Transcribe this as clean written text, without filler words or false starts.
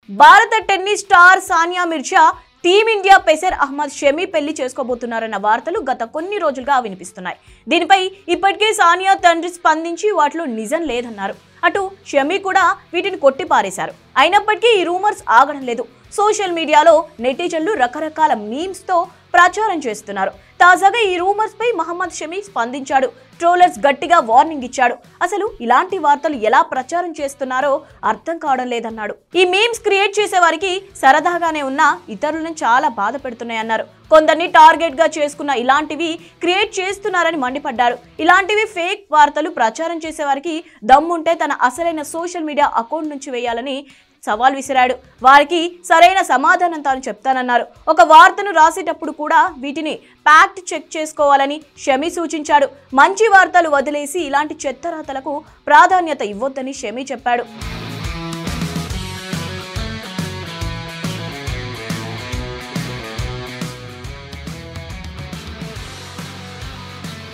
భారత tennis star Sania Mirza team India pacer Ahmed Shami పెళ్లి చేసుకోబోతున్నారన్న వార్తలు గత కొన్ని రోజులుగా వినిపిస్తున్నాయి. దీనిపై ఇప్పటికే సానియా తండ్రి స్పందించి వాటిలో నిజం లేదన్నారు. అటు షమి కూడా వీటిని కొట్టిపారేశారు. అయినప్పటికీ ఈ రూమర్స్ ఆగడం లేదు. సోషల్ మీడియాలో నెటిజన్లు రకరకాల మీమ్స్ తో ప్రచారం చేస్తున్నారు. తాజాగా ఈ రూమర్స్ పై మహమ్మద్ షమి స్పందించాడు. ట్రోలర్స్ గట్టిగా వార్నింగ్ ఇచ్చాడు. అసలు ఇలాంటి వార్తలు ఎలా ప్రచారం చేస్తున్నారో అర్థం కావడం లేదన్నాడు. ఈ మీమ్స్ క్రియేట్ చేసే వారికి సరదాగానే ఉన్నా ఇతరులను చాలా బాధ పెడుతున్నాయన్నారు. కొందరిని టార్గెట్ గా చేసుకున్న ఇలాంటివి క్రియేట్ చేస్తున్నారని మండిపడ్డారు. ఇలాంటివి ఫేక్ వార్తలు ప్రచారం చేసే వారికి దమ్ముంటే తన అసలైన సోషల్ మీడియా అకౌంట్ నుంచి వేయాలని సవాల్ విసిరాడు. వారికి సరైన సమాధానం తాను చెప్తానన్నారు. ఒక వార్తను రాసేటప్పుడు కూడా వీటిని ఫ్యాక్ట్ చెక్ చేసుకోవాలని షమి సూచించాడు. మంచి వార్తలు వదిలేసి ఇలాంటి చెత్త రాతలకు ప్రాధాన్యత ఇవ్వొద్దని షమి చెప్పాడు.